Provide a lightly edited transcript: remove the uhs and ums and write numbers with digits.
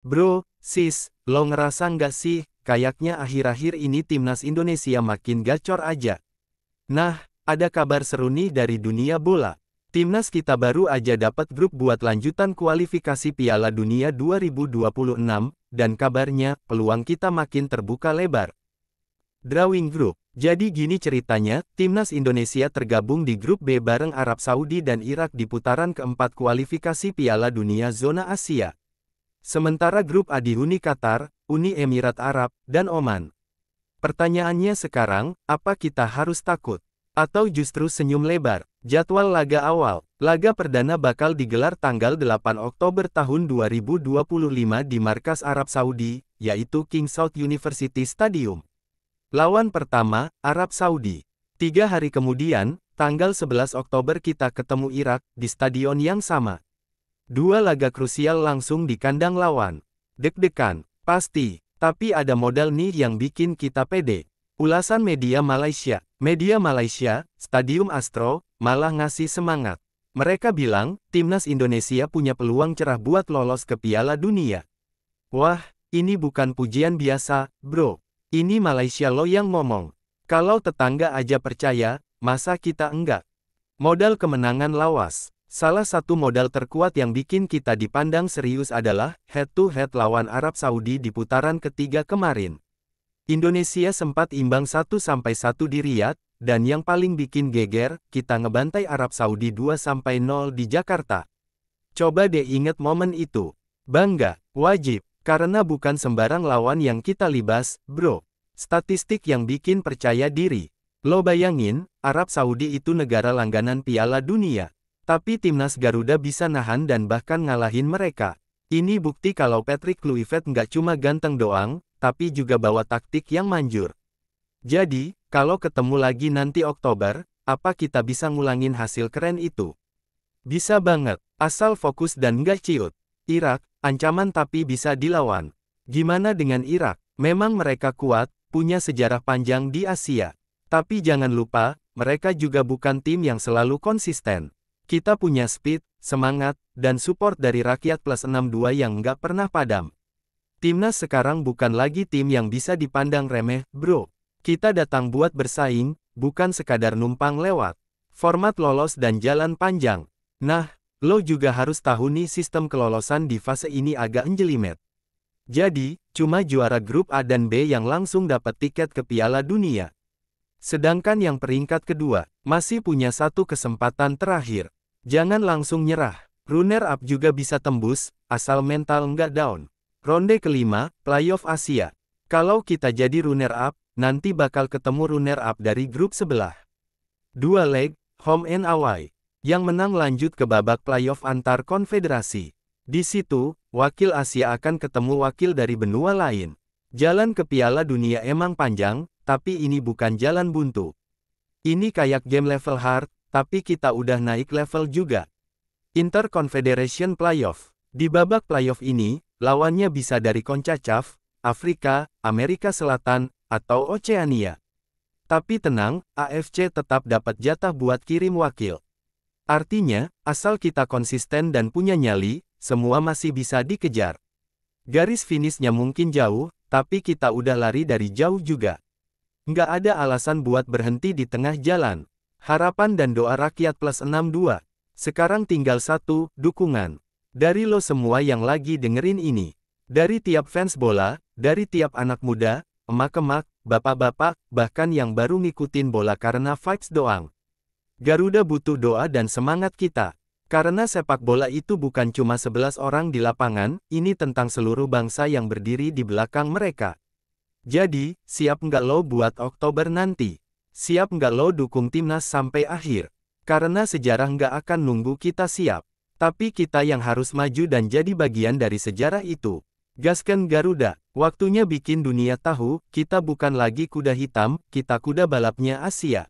Bro, sis, lo ngerasa nggak sih, kayaknya akhir-akhir ini timnas Indonesia makin gacor aja. Nah, ada kabar seru nih dari dunia bola. Timnas kita baru aja dapat grup buat lanjutan kualifikasi Piala Dunia 2026, dan kabarnya, peluang kita makin terbuka lebar. Drawing Group. Jadi gini ceritanya, timnas Indonesia tergabung di grup B bareng Arab Saudi dan Irak di putaran keempat kualifikasi Piala Dunia Zona Asia. Sementara grup A dihuni Qatar, Uni Emirat Arab, dan Oman. Pertanyaannya sekarang, apa kita harus takut? Atau justru senyum lebar? Jadwal laga awal. Laga perdana bakal digelar tanggal 8 Oktober tahun 2025 di markas Arab Saudi, yaitu King Saud University Stadium. Lawan pertama, Arab Saudi. 3 hari kemudian, tanggal 11 Oktober kita ketemu Irak, di stadion yang sama. 2 laga krusial langsung di kandang lawan. Deg-degan, pasti, tapi ada modal nih yang bikin kita pede. Ulasan media Malaysia. Media Malaysia, Stadium Astro, malah ngasih semangat. Mereka bilang, timnas Indonesia punya peluang cerah buat lolos ke Piala Dunia. Wah, ini bukan pujian biasa, bro. Ini Malaysia lo yang ngomong. Kalau tetangga aja percaya, masa kita enggak? Modal kemenangan lawas. Salah satu modal terkuat yang bikin kita dipandang serius adalah head-to-head lawan Arab Saudi di putaran ketiga kemarin. Indonesia sempat imbang 1-1 di Riyadh, dan yang paling bikin geger, kita ngebantai Arab Saudi 2-0 di Jakarta. Coba deh inget momen itu. Bangga, wajib, karena bukan sembarang lawan yang kita libas, bro. Statistik yang bikin percaya diri. Lo bayangin, Arab Saudi itu negara langganan Piala Dunia. Tapi timnas Garuda bisa nahan dan bahkan ngalahin mereka. Ini bukti kalau Patrick Kluivert nggak cuma ganteng doang, tapi juga bawa taktik yang manjur. Jadi, kalau ketemu lagi nanti Oktober, apa kita bisa ngulangin hasil keren itu? Bisa banget, asal fokus dan nggak ciut. Irak, ancaman tapi bisa dilawan. Gimana dengan Irak? Memang mereka kuat, punya sejarah panjang di Asia. Tapi jangan lupa, mereka juga bukan tim yang selalu konsisten. Kita punya speed, semangat, dan support dari rakyat plus 62 yang nggak pernah padam. Timnas sekarang bukan lagi tim yang bisa dipandang remeh, bro. Kita datang buat bersaing, bukan sekadar numpang lewat. Format lolos dan jalan panjang. Nah, lo juga harus tahu nih sistem kelolosan di fase ini agak njelimet. Jadi, cuma juara grup A dan B yang langsung dapat tiket ke Piala Dunia. Sedangkan yang peringkat kedua, masih punya satu kesempatan terakhir. Jangan langsung nyerah. Runner-up juga bisa tembus, asal mental nggak down. Ronde kelima, playoff Asia. Kalau kita jadi runner-up, nanti bakal ketemu runner-up dari grup sebelah. 2 leg, home and away. Yang menang lanjut ke babak playoff antar konfederasi. Di situ, wakil Asia akan ketemu wakil dari benua lain. Jalan ke Piala Dunia emang panjang, tapi ini bukan jalan buntu. Ini kayak game level hard, tapi kita udah naik level juga. Interconfederation Playoff. Di babak playoff ini, lawannya bisa dari CONCACAF, Afrika, Amerika Selatan, atau Oceania. Tapi tenang, AFC tetap dapat jatah buat kirim wakil. Artinya, asal kita konsisten dan punya nyali, semua masih bisa dikejar. Garis finishnya mungkin jauh, tapi kita udah lari dari jauh juga. Nggak ada alasan buat berhenti di tengah jalan. Harapan dan doa rakyat plus 62. Sekarang tinggal satu, dukungan. Dari lo semua yang lagi dengerin ini. Dari tiap fans bola, dari tiap anak muda, emak-emak, bapak-bapak, bahkan yang baru ngikutin bola karena vibes doang. Garuda butuh doa dan semangat kita. Karena sepak bola itu bukan cuma 11 orang di lapangan, ini tentang seluruh bangsa yang berdiri di belakang mereka. Jadi, siap nggak lo buat Oktober nanti? Siap nggak lo dukung timnas sampai akhir? Karena sejarah nggak akan nunggu kita siap. Tapi kita yang harus maju dan jadi bagian dari sejarah itu. Gaskan Garuda, waktunya bikin dunia tahu, kita bukan lagi kuda hitam, kita kuda balapnya Asia.